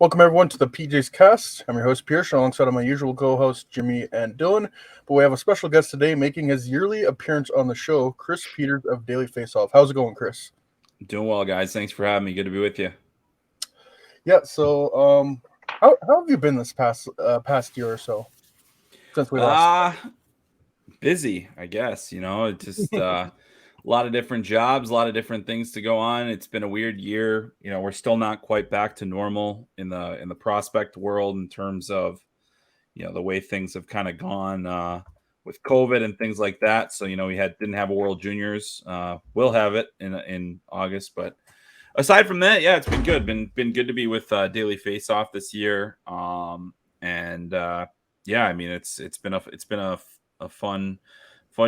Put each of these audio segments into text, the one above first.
Welcome everyone to the PJ's Cast. I'm your host Pierce, alongside my usual co-hosts Jimmy and Dylan. But we have a special guest today, making his yearly appearance on the show, Chris Peters of Daily Faceoff. How's it going, Chris? Doing well, guys. Thanks for having me. Good to be with you. Yeah. How have you been this past year or so since we last? Uh Busy, I guess. It's just a lot of different jobs, a lot of different things to go on. It's been a weird year. We're still not quite back to normal in the prospect world in terms of the way things have kind of gone with COVID and things like that. So we didn't have a World Juniors. We'll have it in August, but aside from that, yeah, it's been good. Been good to be with Daily Face Off this year. And Yeah, I mean it's been a fun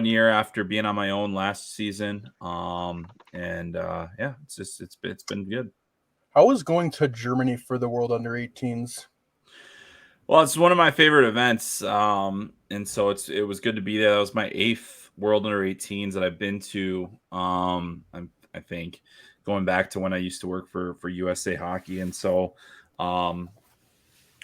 year after being on my own last season. Yeah, it's been good. How was going to Germany for the World Under 18s? Well, it's one of my favorite events. And so it was good to be there. That was my eighth World Under 18s that I've been to. I think going back to when I used to work for USA Hockey, and so um,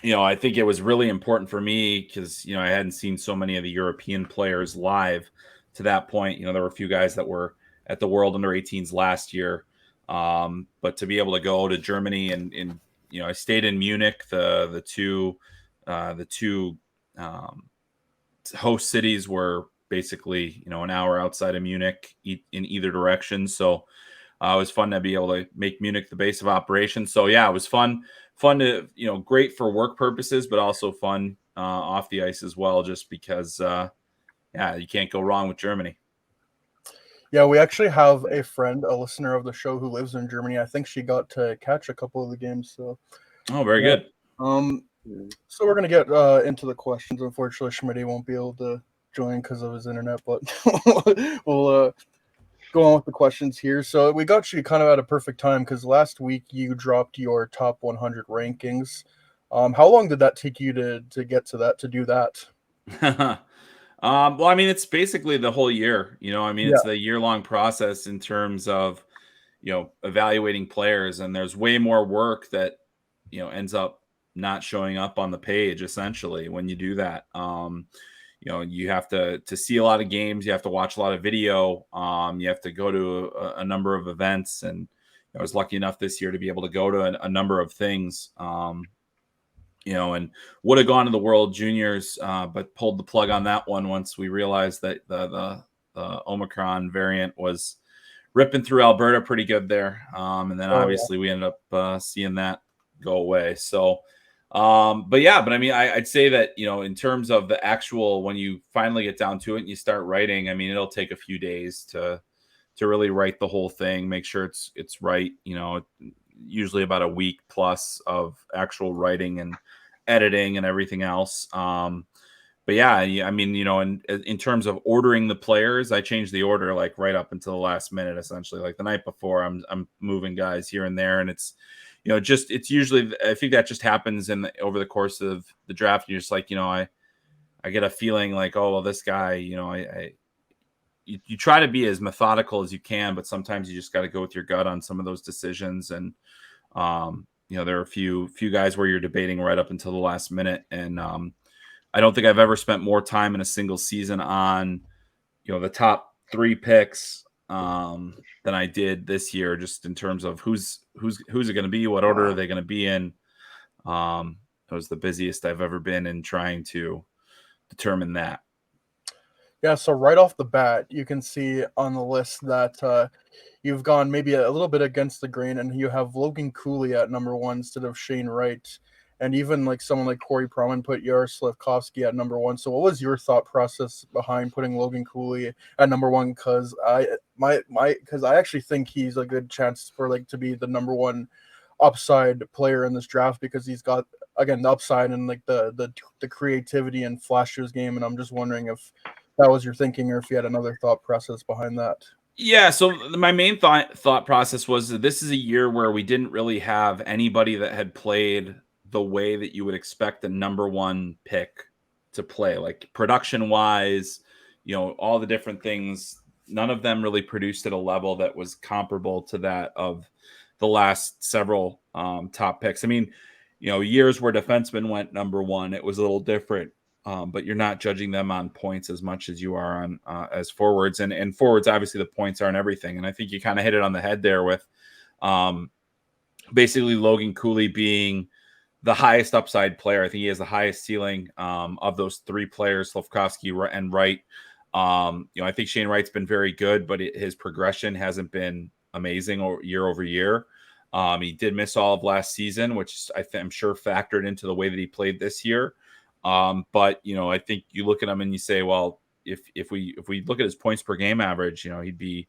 I think it was really important for me because I hadn't seen so many of the European players live to that point. There were a few guys that were at the World Under 18s last year, but to be able to go to Germany and I stayed in Munich, the two um, host cities were basically an hour outside of Munich in either direction. So it was fun to be able to make Munich the base of operations. So yeah, it was fun to great for work purposes, but also fun off the ice as well, just because yeah, you can't go wrong with Germany. Yeah, we actually have a friend, a listener of the show, who lives in Germany. I think she got to catch a couple of the games. So Oh, very yeah. good. Um, So we're gonna get into the questions. Unfortunately, Schmidt won't be able to join because of his internet, but we'll go on with the questions here. So we got you kind of at a perfect time because last week you dropped your top 100 rankings. How long did that take you to get to that to do that? Well, I mean, it's basically the whole year. I mean, Yeah, it's the year-long process in terms of evaluating players, and there's way more work that ends up not showing up on the page essentially when you do that. You have to see a lot of games, you have to watch a lot of video, you have to go to a number of events, and I was lucky enough this year to be able to go to a number of things. And would have gone to the World Juniors, but pulled the plug on that one once we realized that the Omicron variant was ripping through Alberta pretty good there. And then oh obviously we ended up seeing that go away. So, but I mean, I'd say that, in terms of the actual, when you finally get down to it and you start writing, I mean, it'll take a few days to really write the whole thing, make sure it's right, usually about a week plus of actual writing and editing and everything else. But yeah, I mean, in terms of ordering the players, I changed the order like right up until the last minute, essentially. Like the night before, I'm moving guys here and there, and it's just it's usually, I think that just happens over the course of the draft. You're just like, I get a feeling like, oh well, this guy, you try to be as methodical as you can, but sometimes you just got to go with your gut on some of those decisions. And there are a few guys where you're debating right up until the last minute, and I don't think I've ever spent more time in a single season on, the top three picks than I did this year, just in terms of who's it going to be, what order are they going to be in. It was the busiest I've ever been in trying to determine that. yeah. So right off the bat, you can see on the list that you've gone maybe a little bit against the grain, and you have Logan Cooley at number one instead of Shane Wright, and even like someone like Corey Proman put Yaroslavkovsky at number one. So what was your thought process behind putting Logan Cooley at number one? Because I actually think he's a good chance for like to be the number one upside player in this draft because he's got again the upside and like the creativity and flash to his game. And I'm just wondering if that was your thinking or if you had another thought process behind that. Yeah, so my main thought process was that this is a year where we didn't really have anybody that had played the way that you would expect the number one pick to play, like production wise, all the different things. None of them really produced at a level that was comparable to that of the last several top picks. I mean, years where defensemen went number one, it was a little different. But you're not judging them on points as much as you are on as forwards, and forwards, obviously the points aren't everything. And I think you kind of hit it on the head there with basically Logan Cooley being the highest upside player. I think he has the highest ceiling of those three players, Slafkovsky and Wright. I think Shane Wright's been very good, but his progression hasn't been amazing year over year. He did miss all of last season, which I'm sure factored into the way that he played this year. But I think you look at him and you say, well, if we look at his points per game average, he'd be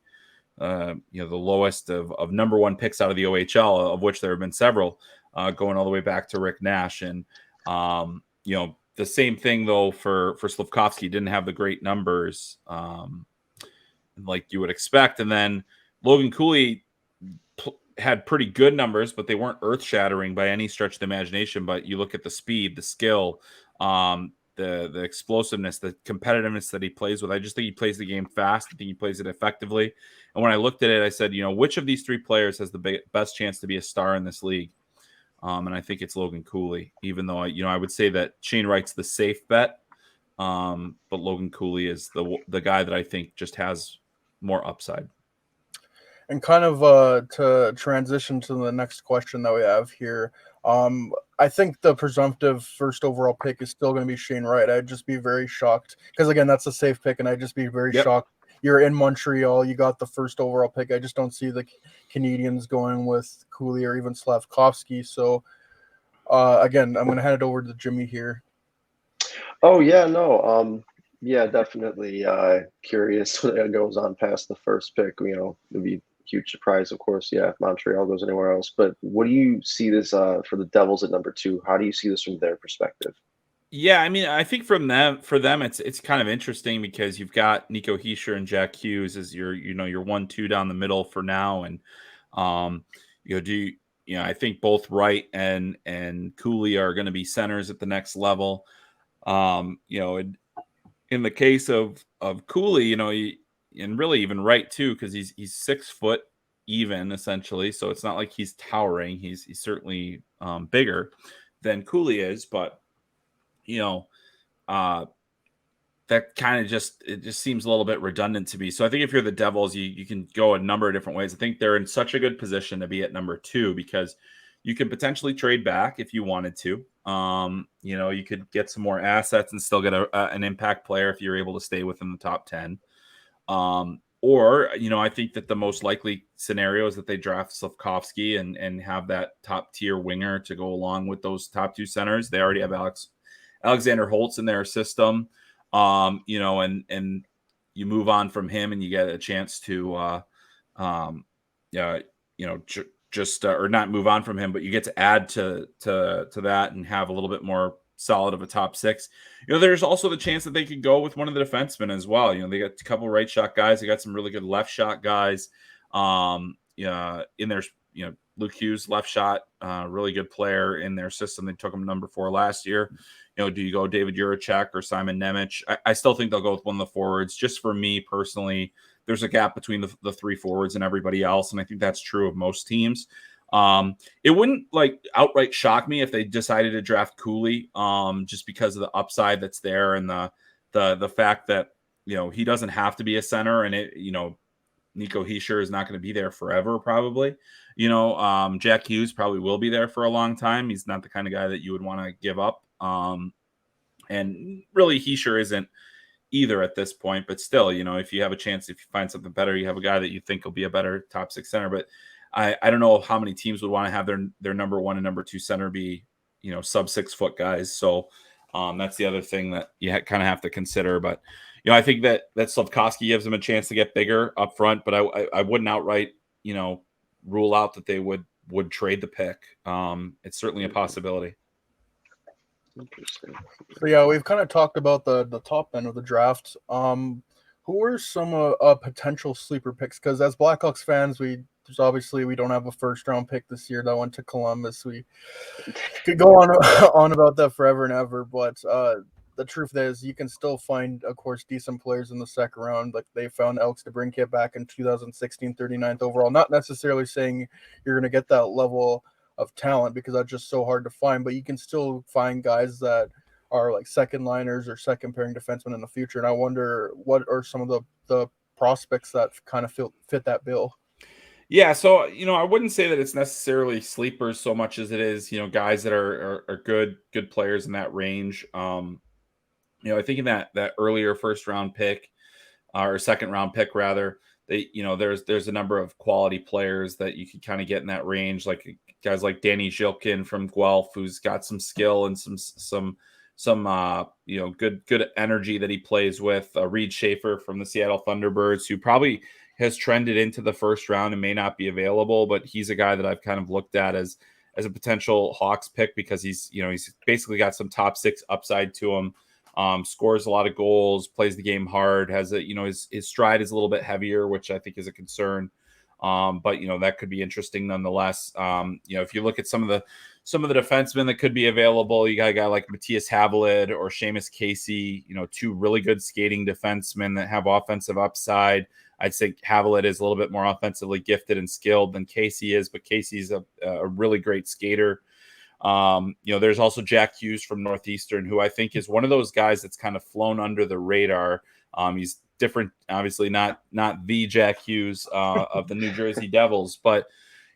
the lowest of number one picks out of the OHL, of which there have been several, going all the way back to Rick Nash. And the same thing though for Slafkovsky, didn't have the great numbers like you would expect. And then Logan Cooley had pretty good numbers, but they weren't earth-shattering by any stretch of the imagination. But you look at the speed, the skill, the explosiveness, the competitiveness that he plays with. I just think he plays the game fast. I think he plays it effectively. And when I looked at it, I said, which of these three players has the best chance to be a star in this league? And I think it's Logan Cooley, even though I would say that Shane Wright's the safe bet. But Logan Cooley is the guy that I think just has more upside. And kind of to transition to the next question that we have here, I think the presumptive first overall pick is still going to be Shane Wright. I'd just be very shocked because, again, that's a safe pick, and I'd just be very shocked. You're in Montreal, you got the first overall pick. I just don't see the Canadians going with Cooley or even Slafkovsky. So, again, I'm going to hand it over to Jimmy here. Oh, yeah, no. Yeah, definitely curious when it goes on past the first pick. It'd be huge surprise, of course, if Montreal goes anywhere else. But what do you see this for the Devils at number 2? How do you see this from their perspective? Yeah, I mean, I think for them, it's kind of interesting because you've got Nico Hischier and Jack Hughes as your 1-2 down the middle for now, and I think both Wright and Cooley are going to be centers at the next level. In the case of Cooley, and really even Wright too, because he's 6 foot even essentially, so it's not like he's towering. He's certainly bigger than Cooley is, but that kind of just seems a little bit redundant to me. So I think if you're the Devils, you can go a number of different ways. I think they're in such a good position to be at number 2 because you could potentially trade back if you wanted to. You could get some more assets and still get an impact player if you're able to stay within the top 10. Or I think that the most likely scenario is that they draft Slafkovsky and have that top tier winger to go along with those top 2 centers. They already have Alexander Holtz in their system, and you move on from him and you get a chance to, or not move on from him, but you get to add to that and have a little bit more solid of a top 6. There's also the chance that they could go with one of the defensemen as well. They got a couple right shot guys. They got some really good left shot guys. In their, Luke Hughes, left shot, really good player in their system. They took him number 4 last year. Do you go David Juracek or Simon Nemec? I still think they'll go with one of the forwards. Just for me personally, there's a gap between the 3 forwards and everybody else, and I think that's true of most teams. It wouldn't outright shock me if they decided to draft Cooley, just because of the upside that's there and the fact that he doesn't have to be a center, and Nico Hischier is not going to be there forever, probably. Jack Hughes probably will be there for a long time. He's not the kind of guy that you would want to give up. And really, Hischier isn't either at this point. But still, if you have a chance, if you find something better, you have a guy that you think will be a better top 6 center. But I don't know how many teams would want to have their number 1 and number 2 center be, sub 6 foot guys. So that's the other thing that you kind of have to consider. But I think that Slafkovsky gives them a chance to get bigger up front, but I wouldn't outright, rule out that they would trade the pick. It's certainly a possibility. Interesting. So yeah, we've kind of talked about the top end of the draft. Who are some potential sleeper picks? Because as Blackhawks fans, we don't have a first round pick this year that went to Columbus. We could go on about that forever and ever, but the truth is you can still find, of course, decent players in the second round. Like they found Alex DeBrincat back in 2016, 39th overall. Not necessarily saying you're going to get that level of talent because that's just so hard to find. But you can still find guys that are like second liners or second pairing defensemen in the future. And I wonder what are some of the prospects that kind of fit that bill. Yeah, so I wouldn't say that it's necessarily sleepers so much as it is, guys that are good players in that range. I think in that earlier first round pick or second round pick rather, there's a number of quality players that you could kind of get in that range, like guys like Danny Zhilkin from Guelph, who's got some skill and some good energy that he plays with. Reed Schaefer from the Seattle Thunderbirds, who probably has trended into the first round and may not be available, but he's a guy that I've kind of looked at as a potential Hawks pick because he's basically got some top six upside to him. Scores a lot of goals, plays the game hard, has his stride is a little bit heavier, which I think is a concern. But that could be interesting nonetheless. If you look at some of the defensemen that could be available, you got a guy like Matthias Havelid or Seamus Casey, two really good skating defensemen that have offensive upside. I'd say Havelid is a little bit more offensively gifted and skilled than Casey is, but Casey's a really great skater. There's also Jack Hughes from Northeastern, who I think is one of those guys that's kind of flown under the radar. He's different, obviously not the Jack Hughes of the New Jersey Devils, but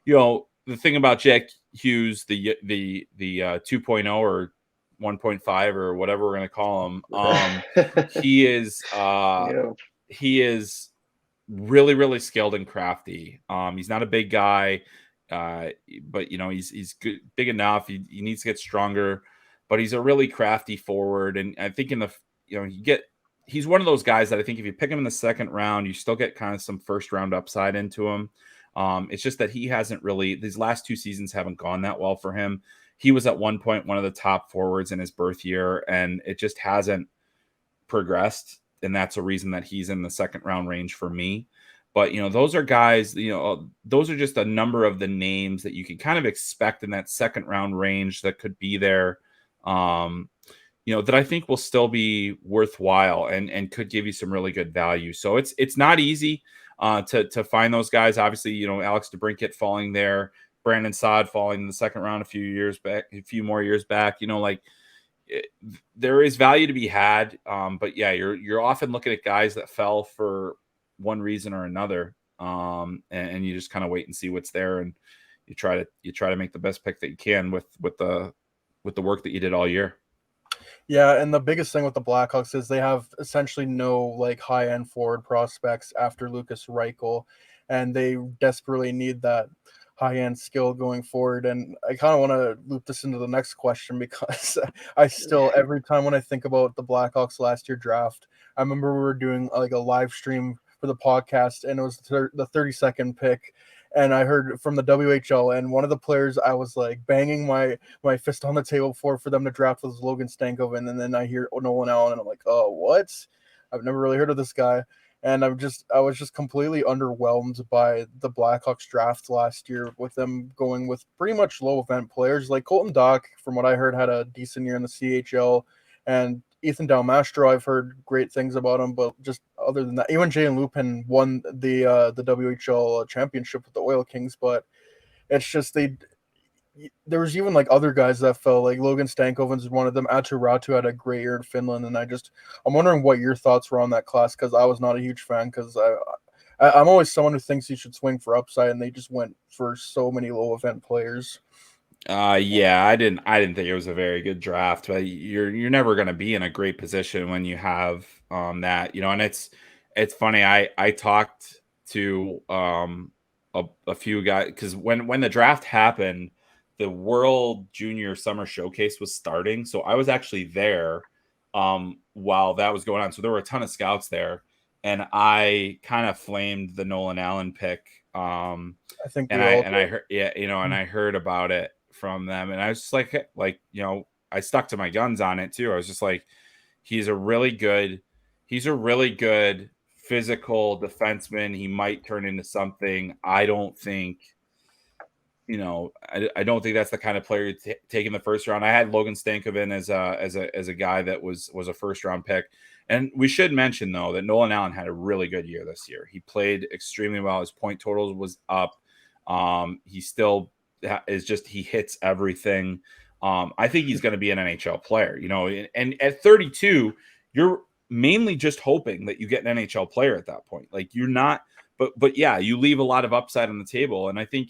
the thing about Jack Hughes, the 2.0 or 1.5 or whatever we're going to call him, he is really, really skilled and crafty. He's not a big guy, but he's good, big enough. He needs to get stronger, but he's a really crafty forward. And I think he's one of those guys that I think if you pick him in the second round, you still get kind of some first round upside into him. It's just that he hasn't really, these last two seasons haven't gone that well for him. He was at one point one of the top forwards in his birth year, and it just hasn't progressed. And that's a reason that he's in the second round range for me. But, those are guys, those are just a number of the names that you can kind of expect in that second round range that could be there, that I think will still be worthwhile and could give you some really good value. So it's not easy to find those guys. Obviously, Alex DeBrincat falling there, Brandon Saad falling in the second round a few more years back, there is value to be had. But yeah, you're often looking at guys that fell for one reason or another. And you just kind of wait and see what's there. And you try to make the best pick that you can with the work that you did all year. Yeah, and the biggest thing with the Blackhawks is they have essentially no like high-end forward prospects after Lucas Reichel, and they desperately need that high-end skill going forward. And I kind of want to loop this into the next question because I still, every time when I think about the Blackhawks last year draft, I remember we were doing like a live stream for the podcast, and it was the 32nd pick. And I heard from the WHL, and one of the players I was like banging my fist on the table for them to draft was Logan Stankoven. And then I hear Nolan Allen, and I'm like, oh, what? I've never really heard of this guy. And I was just completely underwhelmed by the Blackhawks draft last year with them going with pretty much low event players. Like Colton Dach, from what I heard, had a decent year in the CHL, and Ethan Dalmastro, I've heard great things about him, but just other than that, even Jalen Lupin won the WHL championship with the Oil Kings, but it's just there was even like other guys that fell, like Logan Stankoven's one of them. Atu Ratu had a great year in Finland, and I'm wondering what your thoughts were on that class, because I was not a huge fan, because I'm always someone who thinks you should swing for upside, and they just went for so many low event players. Yeah, I didn't think it was a very good draft, but you're never going to be in a great position when you have that, and it's funny. I talked to a few guys, because when the draft happened, the World Junior Summer Showcase was starting, so I was actually there while that was going on. So there were a ton of scouts there, and I kind of flamed the Nolan Allen pick. I think I heard, and I heard about it from them, and I was just like, I stuck to my guns on it too. I was just like, he's a really good physical defenseman. He might turn into something. I don't think that's the kind of player you take in the first round. I had Logan Stankoven as a guy that was a first round pick. And we should mention though that Nolan Allen had a really good year this year. He played extremely well. His point totals was up. He still is just he hits everything. I think he's going to be an NHL player, you know, and at 32, you're mainly just hoping that you get an NHL player at that point. Like you're not, but yeah, you leave a lot of upside on the table. And I think,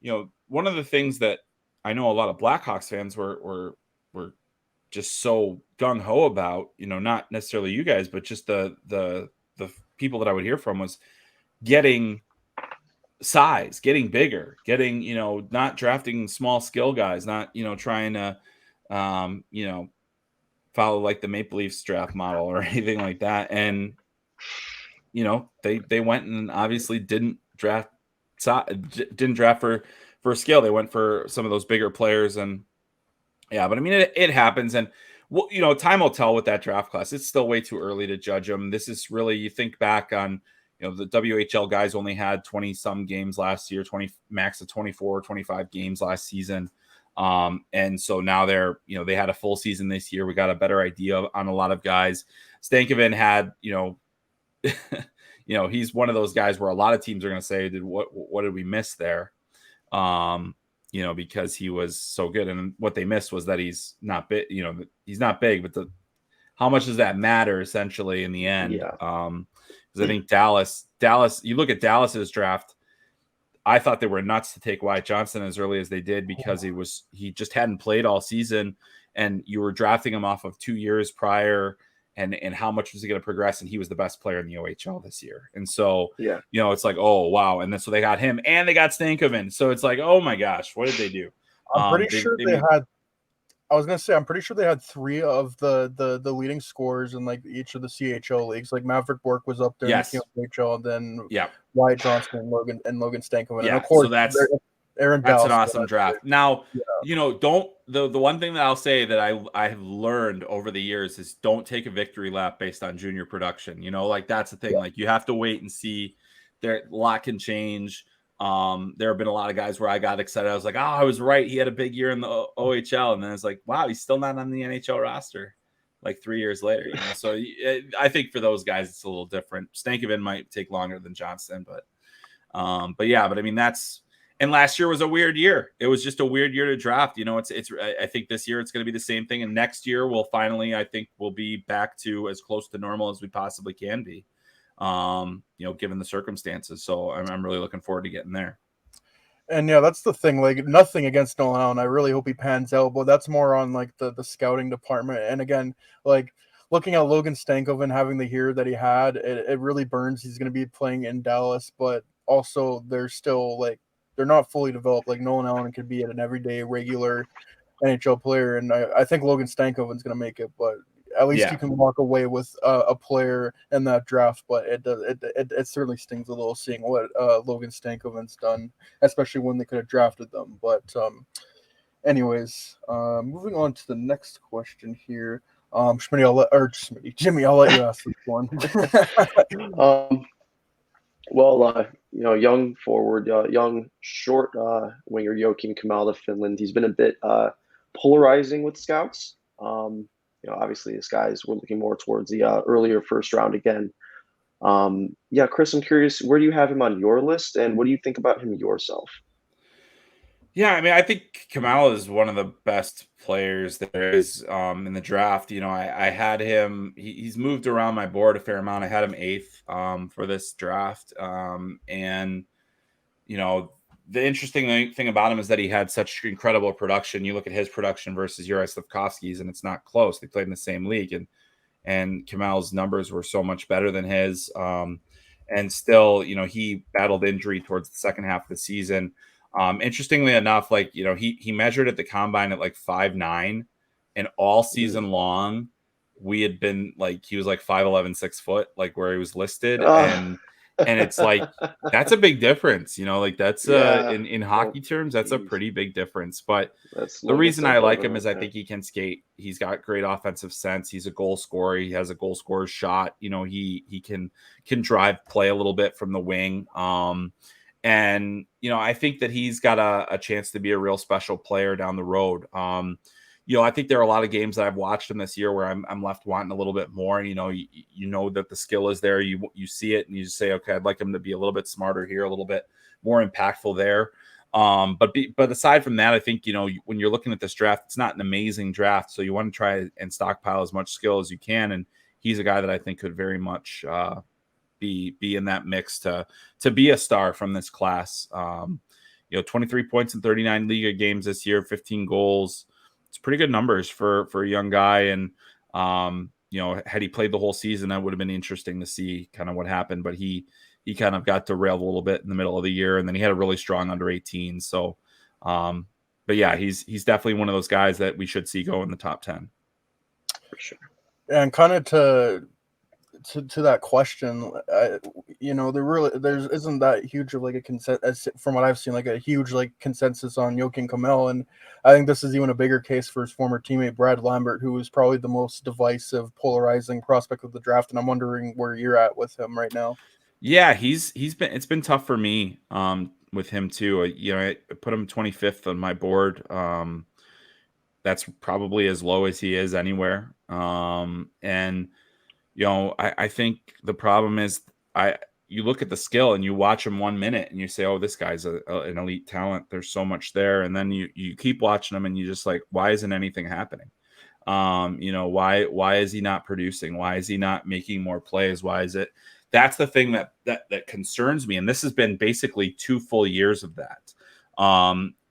you know, one of the things that I know a lot of Blackhawks fans were just so gung ho about, you know, not necessarily you guys, but just the people that I would hear from was getting size, getting bigger, getting, you know, not drafting small skill guys, not, you know, trying to, you know, follow like the Maple Leafs draft model or anything like that. And, you know, they went and obviously didn't draft for skill. They went for some of those bigger players. And yeah, but I mean, it happens. And, well, you know, time will tell with that draft class. It's still way too early to judge them. This is really, you think back on, you know, the WHL guys only had 20 some games last year, 20 max of 24, 25 games last season. And so now they're, you know, they had a full season this year. We got a better idea on a lot of guys. Stankoven had, you know, you know, he's one of those guys where a lot of teams are going to say, what did we miss there? You know, because he was so good. And what they missed was that he's not big, you know, he's not big, but how much does that matter essentially in the end? Yeah. Because I think Dallas, you look at Dallas's draft, I thought they were nuts to take Wyatt Johnston as early as they did because he just hadn't played all season, and you were drafting him off of 2 years prior, and how much was he going to progress, and he was the best player in the OHL this year. And so, Yeah. you know, it's like, oh wow, and then so they got him and they got Stankoven. So it's like, oh my gosh, what did they do? I'm pretty sure they had. I was gonna say, I'm pretty sure they had 3 of the leading scorers in like each of the CHL leagues. Like Maverick Bork was up there Yes. in the CHL, and then Yeah. Wyatt Johnston and Logan Stankoven. Yeah, And of course, so that's Aaron That's Dallas. an awesome draft. Now, Yeah. you know, the one thing that I'll say that I have learned over the years is don't take a victory lap based on junior production. You know, like that's the thing. Yeah. Like you have to wait and see. A lot can change. There have been a lot of guys where I got excited. I was like, oh, I was right. He had a big year in the OHL. And then it's like, wow, he's still not on the NHL roster like 3 years later. You know? So I think for those guys, it's a little different. Stankoven might take longer than Johnston, but yeah, but I mean, and last year was a weird year. It was just a weird year to draft. You know, I think this year it's going to be the same thing. And next year I think we'll be back to as close to normal as we possibly can be, you know, given the circumstances. So I'm really looking forward to getting there. And yeah, that's the thing. Like nothing against Nolan Allen. I really hope he pans out, but that's more on like the scouting department. And again, like looking at Logan Stankoven having the year that he had, it really burns. He's going to be playing in Dallas, but also they're still like they're not fully developed. Like Nolan Allen could be an everyday regular NHL player, and I think Logan Stankoven's going to make it. But at least you can walk away with a player in that draft. But it certainly stings a little seeing what Logan Stankoven's done, especially when they could have drafted them. But anyways, moving on to the next question here. Jimmy, I'll let you ask this one. Well, you know, young forward, young short winger Joakim Kamal of Finland. He's been a bit polarizing with scouts. You know, obviously, this guy's we're looking more towards the earlier first round again. Yeah, Chris, I'm curious, where do you have him on your list, and what do you think about him yourself? Yeah, I mean, I think Kamal is one of the best players there is in the draft. You know, I had him. He's moved around my board a fair amount. I had him 8th for this draft, and you know, the interesting thing about him is that he had such incredible production. You look at his production versus Juraj Slafkovsky's, and it's not close. They played in the same league, and Kamal's numbers were so much better than his. And still, you know, he battled injury towards the second half of the season. Interestingly enough, like, you know, he measured at the combine at like 5'9", and all season long we had been like, he was like 5'11", 6 foot, like where he was listed. And it's like, that's a big difference, you know, like that's in hockey terms, that's a pretty big difference. But the reason I like him is I think he can skate. He's got great offensive sense. He's a goal scorer. He has a goal scorer's shot. You know, he can drive play a little bit from the wing. And, you know, I think that he's got a chance to be a real special player down the road. You know, I think there are a lot of games that I've watched him this year where I'm left wanting a little bit more. You know, you know that the skill is there. You see it and you just say, okay, I'd like him to be a little bit smarter here, a little bit more impactful there. But aside from that, I think, when you're looking at this draft, it's not an amazing draft. So you want to try and stockpile as much skill as you can. And he's a guy that I think could very much be in that mix to be a star from this class. 23 points in 39 Liga games this year, 15 goals. It's pretty good numbers for a young guy. And, had he played the whole season, that would have been interesting to see kind of what happened. But he kind of got derailed a little bit in the middle of the year, and then he had a really strong under 18. So, but yeah, he's definitely one of those guys that we should see go in the top 10. For sure. And kind of to that question, there isn't that huge of like a consensus from what I've seen, like a huge like consensus on Joakim Kamel, and I think this is even a bigger case for his former teammate Brad Lambert, who was probably the most divisive, polarizing prospect of the draft. And I'm wondering where you're at with him right now. Yeah, it's been tough for me with him too. I put him 25th on my board. That's probably as low as he is anywhere. And I think the problem is you look at the skill and you watch him 1 minute and you say, oh, this guy's an elite talent. There's so much there. And then you keep watching him and you just like, why isn't anything happening? Why is he not producing? Why is he not making more plays? Why is it? That's the thing that concerns me. And this has been basically 2 full years of that.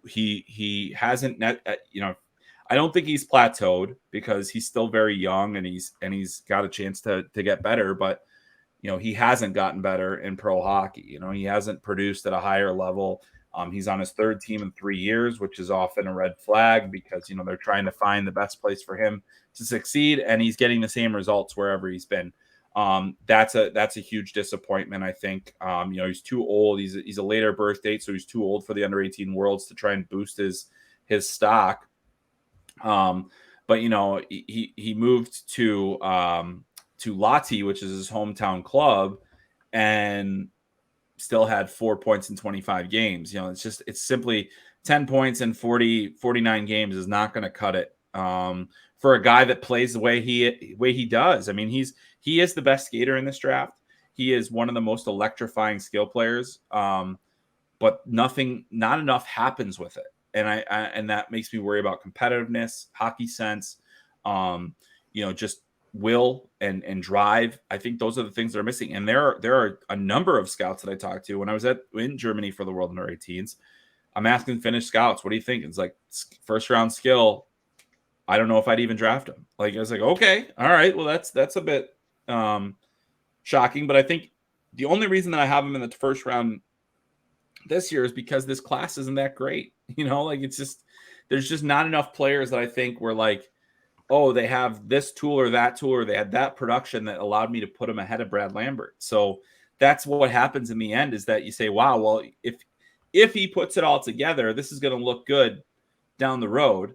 He hasn't I don't think he's plateaued because he's still very young and he's got a chance to get better, but he hasn't gotten better in pro hockey. He hasn't produced at a higher level. He's on his 3rd team in 3 years, which is often a red flag because they're trying to find the best place for him to succeed, and he's getting the same results wherever he's been. That's a huge disappointment, I think. He's too old. He's a later birth date, so he's too old for the under 18 Worlds to try and boost his stock. But he moved to Lahti, which is his hometown club, and still had 4 points in 25 games. It's simply 10 points in 49 games is not going to cut it. For a guy that plays the way he does. I mean, he is the best skater in this draft. He is one of the most electrifying skill players. But not enough happens with it. And that makes me worry about competitiveness, hockey sense, just will and drive. I think those are the things that are missing. And there are a number of scouts that I talked to when I was in Germany for the World Under 18s. I'm asking Finnish scouts, what do you think? It's like 1st round skill. I don't know if I'd even draft him. Like I was like, okay, all right, well that's a bit shocking. But I think the only reason that I have him in the 1st round this year is because this class isn't that great. It's just there's just not enough players that I think were like, oh, they have this tool or that tool, or they had that production that allowed me to put him ahead of Brad Lambert. So that's what happens in the end is that you say, wow, well, if he puts it all together, this is going to look good down the road.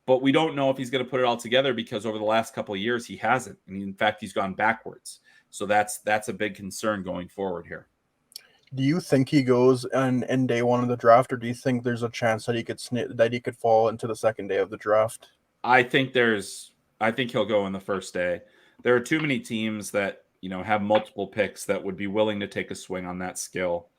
But we don't know if he's going to put it all together because over the last couple of years, he hasn't. And in fact, he's gone backwards. So that's a big concern going forward here. Do you think he goes in day 1 of the draft, or do you think there's a chance that he could fall into the 2nd day of the draft? I think he'll go in the 1st day. There are too many teams that have multiple picks that would be willing to take a swing on that skill.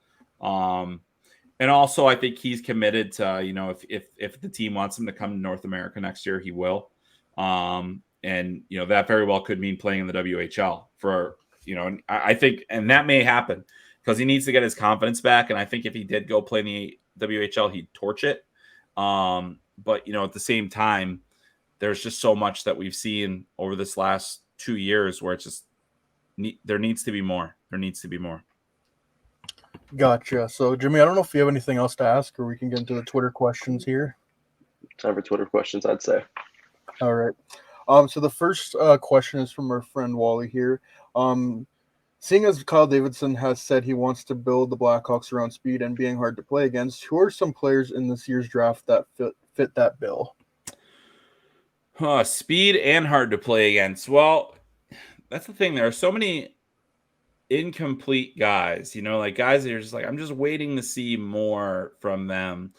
And also, I think he's committed to if the team wants him to come to North America next year, he will. And that very well could mean playing in the WHL for and I think, and that may happen. Because he needs to get his confidence back. And I think if he did go play in the WHL, he'd torch it. But, at the same time, there's just so much that we've seen over this last 2 years where it's just there needs to be more. There needs to be more. Gotcha. So, Jimmy, I don't know if you have anything else to ask, or we can get into the Twitter questions here. Time for Twitter questions, I'd say. All right. So the first question is from our friend Wally here. Seeing as Kyle Davidson has said he wants to build the Blackhawks around speed and being hard to play against, who are some players in this year's draft that fit that bill? Speed and hard to play against. Well, that's the thing. There are so many incomplete guys, like guys that are just like, I'm just waiting to see more from them.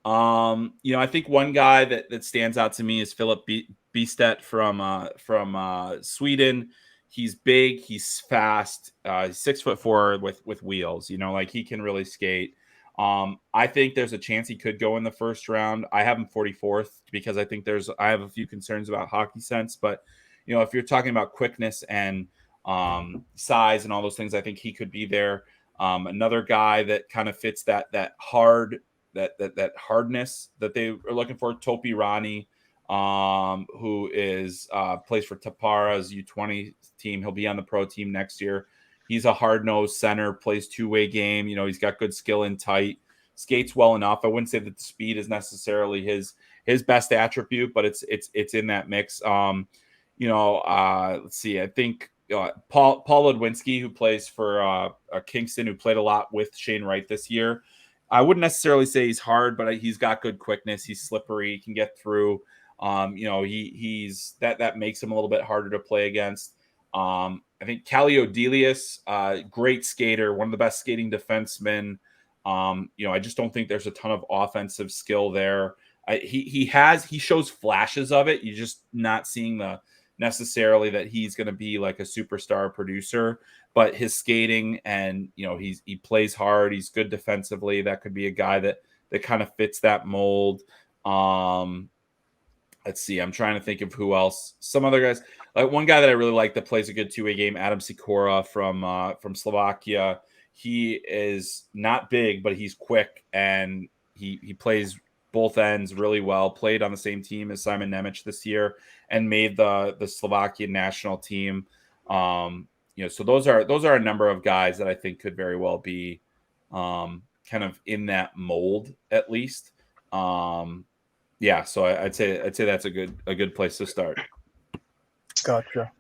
I think one guy that stands out to me is Philip Bystedt from Sweden. He's big. He's fast. He's 6'4" with wheels. He can really skate. I think there's a chance he could go in the first round. I have him 44th because I think I have a few concerns about hockey sense, but if you're talking about quickness and size and all those things, I think he could be there. Another guy that kind of fits that hardness that they are looking for, Topi Rani, who is plays for Tapara's U20 team. He'll be on the pro team next year. He's a hard-nosed center, plays two-way game. He's got good skill in tight, skates well enough. I wouldn't say that the speed is necessarily his best attribute, but it's in that mix. Let's see. I think Paul Ludwinski, who plays for Kingston, who played a lot with Shane Wright this year. I wouldn't necessarily say he's hard, but he's got good quickness. He's slippery. He can get through. He's that makes him a little bit harder to play against. I think Kallio Delius, great skater, one of the best skating defensemen. I just don't think there's a ton of offensive skill there. He shows flashes of it. You're just not seeing necessarily that he's going to be like a superstar producer, but his skating and he plays hard. He's good defensively. That could be a guy that kind of fits that mold. Let's see. I'm trying to think of who else. Some other guys. Like one guy that I really like that plays a good two-way game, Adam Sikora from Slovakia. He is not big, but he's quick and he plays both ends really well. Played on the same team as Simon Nemec this year and made the Slovakian national team. So those are a number of guys that I think could very well be kind of in that mold at least. Yeah, so I'd say that's a good place to start. Gotcha.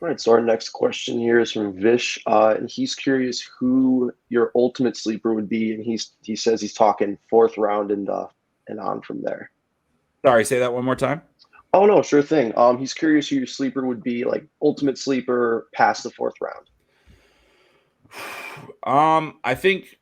All right, so our next question here is from Vish, and he's curious who your ultimate sleeper would be, and he says he's talking fourth round and on from there. Sorry, say that one more time. Oh no, sure thing. He's curious who your sleeper would be, like ultimate sleeper past the fourth round. I think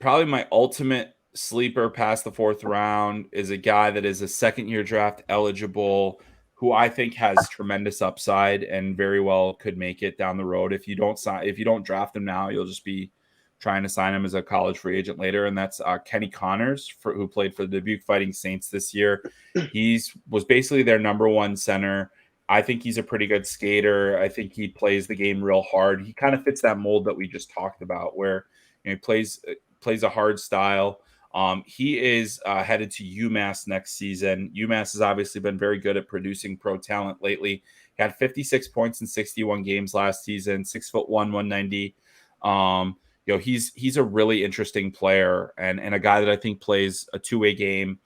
probably my ultimate sleeper past the fourth round is a guy that is a second-year draft eligible, who I think has tremendous upside and very well could make it down the road. If you don't draft him now, you'll just be trying to sign him as a college free agent later, and that's Kenny Connors, who played for the Dubuque Fighting Saints this year. He was basically their number one center. I think he's a pretty good skater. I think he plays the game real hard. He kind of fits that mold that we just talked about, where he plays a hard style. He is headed to UMass next season. UMass has obviously been very good at producing pro talent lately. He had 56 points in 61 games last season, 6'1", 190. He's a really interesting player and a guy that I think plays a two-way game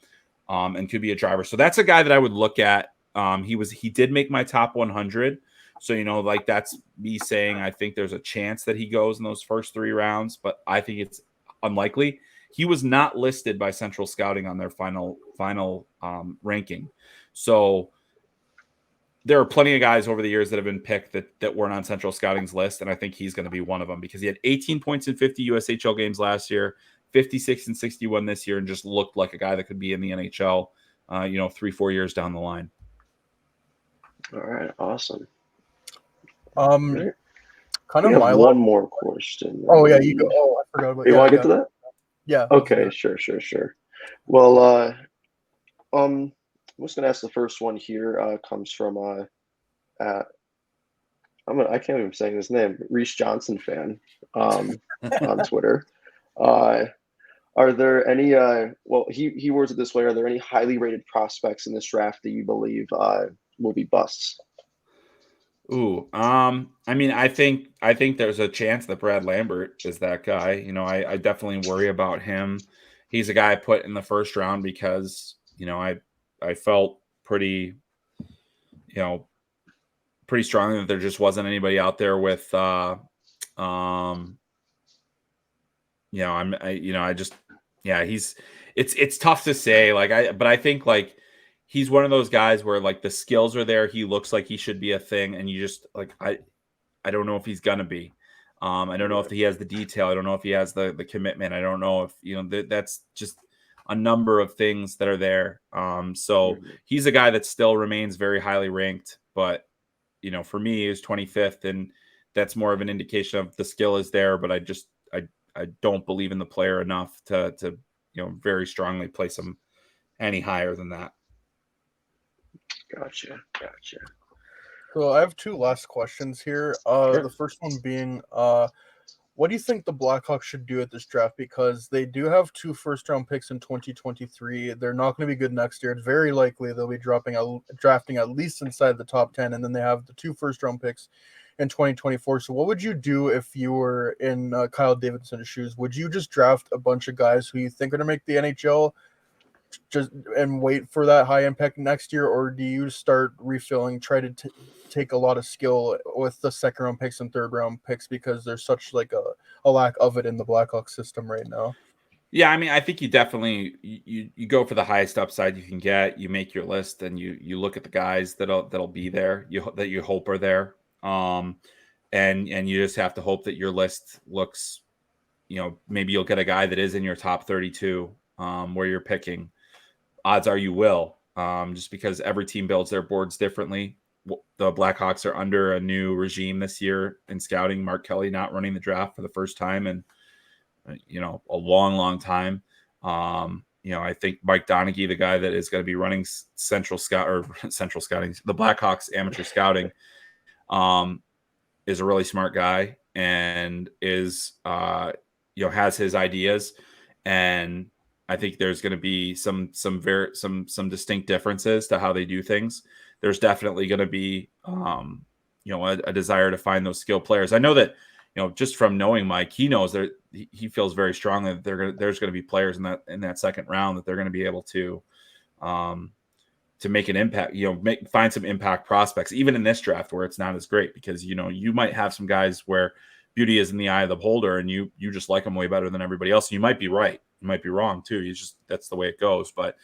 and could be a driver. So that's a guy that I would look at. He did make my top 100. So, that's me saying I think there's a chance that he goes in those first three rounds, but I think it's unlikely. He was not listed by Central Scouting on their final ranking. So there are plenty of guys over the years that have been picked that weren't on Central Scouting's list, and I think he's going to be one of them because he had 18 points in 50 USHL games last year, 56 and 61 this year, and just looked like a guy that could be in the NHL, 3-4 years down the line. All right, awesome. Kind of my one more question. Oh yeah, you go. Oh, I forgot about. You want to get to that? Yeah. Okay, sure. Well, I'm just gonna ask the first one here. Comes from I can't even say his name. Reese Johnson fan on Twitter. Are there any? Well, he words it this way: are there any highly rated prospects in this draft that you believe will be busts? Ooh, I think there's a chance that Brad Lambert is that guy. I definitely worry about him. He's a guy I put in the first round because, I felt pretty strongly that there just wasn't anybody out there with, it's tough to say. But I think he's one of those guys where the skills are there. He looks like he should be a thing. And you just I don't know if he's going to be. I don't know if he has the detail. I don't know if he has the commitment. I don't know if, that's just a number of things that are there. So he's a guy that still remains very highly ranked, but for me, he's 25th, and that's more of an indication of the skill is there. But I I don't believe in the player enough to very strongly place him any higher than that. Gotcha. So I have two last questions here. Sure. The first one being, what do you think the Blackhawks should do at this draft? Because they do have 2 first-round picks in 2023. They're not going to be good next year. It's very likely they'll be drafting at least inside the top 10, and then they have the 2 first-round picks in 2024. So what would you do if you were in Kyle Davidson's shoes? Would you just draft a bunch of guys who you think are going to make the NHL and wait for that high impact next year, or do you start refilling, try to take a lot of skill with the second round picks and third round picks because there's such like a lack of it in the Blackhawks system right now? Yeah, I mean, I think you definitely you go for the highest upside you can get. You make your list and you look at the guys that'll be there, that you hope are there. And you just have to hope that your list looks, maybe you'll get a guy that is in your top 32 where you're picking. Odds are you will, just because every team builds their boards differently. The Blackhawks are under a new regime this year in scouting. Mark Kelly not running the draft for the first time in a long time. I think Mike Donaghy, the guy that is going to be running Central Scouting, the Blackhawks amateur scouting, is a really smart guy and is has his ideas, and I think there's going to be some distinct differences to how they do things. There's definitely going to be a desire to find those skilled players. I know that just from knowing Mike, he knows that he feels very strongly that there's going to be players in that second round that they're going to be able to make an impact. Find some impact prospects even in this draft where it's not as great, because you might have some guys where beauty is in the eye of the beholder and you just like them way better than everybody else. You might be right. You might be wrong too. That's the way it goes. But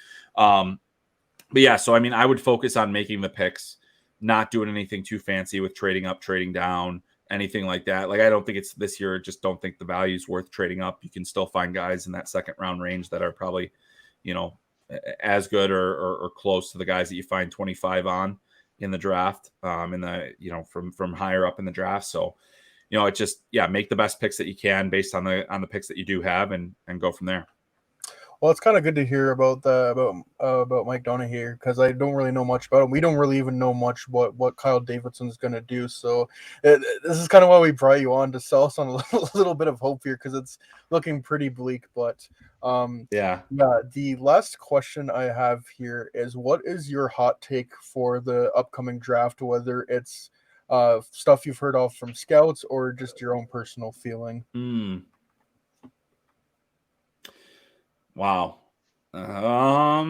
yeah, so I mean, I would focus on making the picks, not doing anything too fancy with trading up, trading down, anything like that. Like, I don't think it's this year. Just don't think the value is worth trading up. You can still find guys in that second round range that are probably, as good or close to the guys that you find 25 on in the draft, from higher up in the draft. So, it just, make the best picks that you can based on the picks that you do have and go from there. Well, it's kind of good to hear about Mike Donaghy here, because I don't really know much about him. We don't really even know much what Kyle Davidson's going to do. So this is kind of why we brought you on, to sell us on a little bit of hope here, because it's looking pretty bleak. But the last question I have here is, what is your hot take for the upcoming draft, whether it's stuff you've heard of from scouts or just your own personal feeling? Wow. I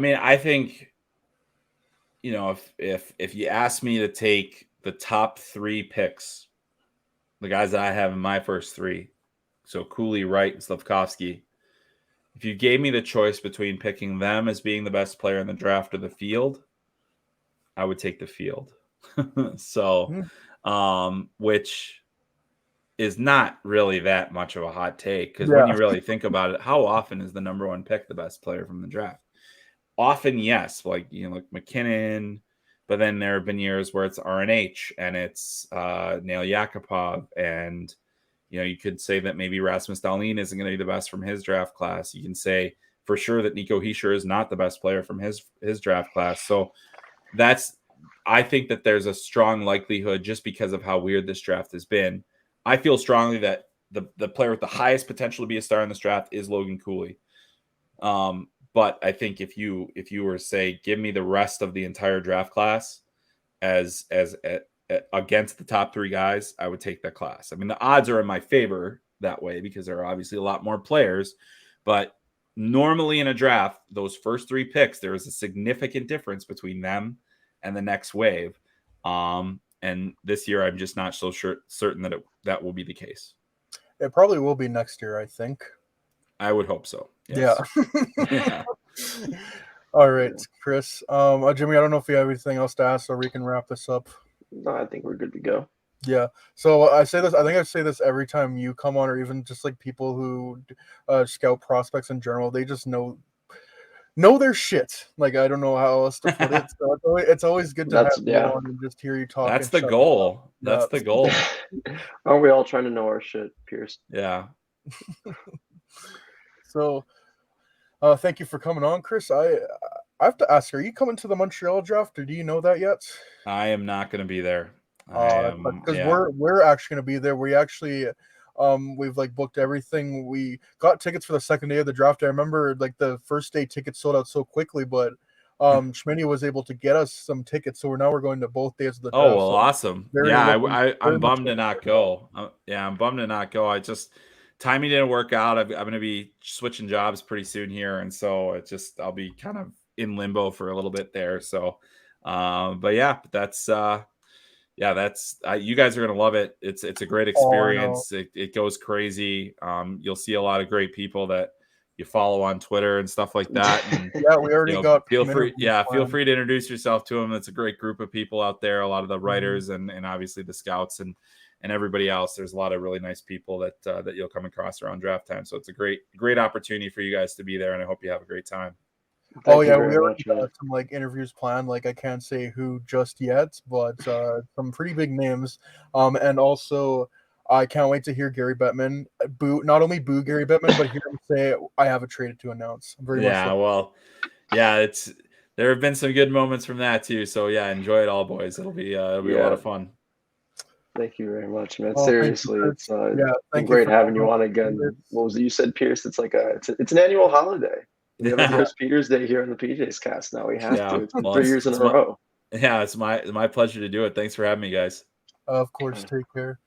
mean, I think, if you ask me to take the top 3 picks, the guys that I have in my first 3, so Cooley, Wright, and Slafkovsky, if you gave me the choice between picking them as being the best player in the draft or the field, I would take the field. So, which is not really that much of a hot take, because when you really think about it, how often is the number 1 pick the best player from the draft? Often, yes, like McKinnon, but then there have been years where it's RNH and it's Nail Yakupov, and you could say that maybe Rasmus Dahlin isn't going to be the best from his draft class. You can say for sure that Nico Hischier is not the best player from his draft class. So I think that there's a strong likelihood, just because of how weird this draft has been. I feel strongly that the player with the highest potential to be a star in this draft is Logan Cooley. But I think if you were to say, give me the rest of the entire draft class as against the top 3 guys, I would take that class. I mean, the odds are in my favor that way, because there are obviously a lot more players. But normally in a draft, those first 3 picks, there is a significant difference between them and the next wave. And this year, I'm just not so certain that will be the case. It probably will be next year, I think. I would hope so. Yes. Yeah. All right, Chris. Jimmy, I don't know if you have anything else to ask, or we can wrap this up. No, I think we're good to go. Yeah. So I say this. I think I say this every time you come on, or even just like people who scout prospects in general. They just know know their shit. Like, I don't know how else to put it. So it's always good to That's have you on and just hear you talk. That's and the shut up. goal. That's Yeah. the goal. Aren't we all trying to know our shit, Pierce? Yeah. So, thank you for coming on, Chris. I have to ask, are you coming to the Montreal draft, or do you know that yet? I am not going to be there. Because we're actually going to be there. We actually, we've like booked everything. We got tickets for the second day of the draft. I remember like the first day tickets sold out so quickly, but Schmitty was able to get us some tickets, so we're going to both days of the draft. Oh, well, so awesome. I'm bummed to not go. I'm bummed to not go. Timing didn't work out. I'm going to be switching jobs pretty soon here, and so I'll be kind of in limbo for a little bit there. So, but yeah, that's you guys are going to love it. It's a great experience. It goes crazy. You'll see a lot of great people that you follow on Twitter and stuff like that. And, yeah, we already got. Feel free to introduce yourself to them. It's a great group of people out there. A lot of the writers and obviously the scouts and everybody else. There's a lot of really nice people that you'll come across around draft time. So it's a great opportunity for you guys to be there, and I hope you have a great time. Thank you we very already much, got some like interviews planned. Like, I can't say who just yet, but some pretty big names. And also I can't wait to hear Gary Bettman not only boo Gary Bettman, but hear him say, "I have a trade to announce." I'm very much. There have been some good moments from that too. So yeah, enjoy it all, boys. It'll be a lot of fun. Thank you very much, man. Oh, Seriously, it's been great having you on again. What was it you said, Pierce? It's like it's an annual holiday. We have a Chris Peters Day here on the PJs Cast. Now we have to. It's been 3 years in a row. Yeah, it's my pleasure to do it. Thanks for having me, guys. Of course, take care.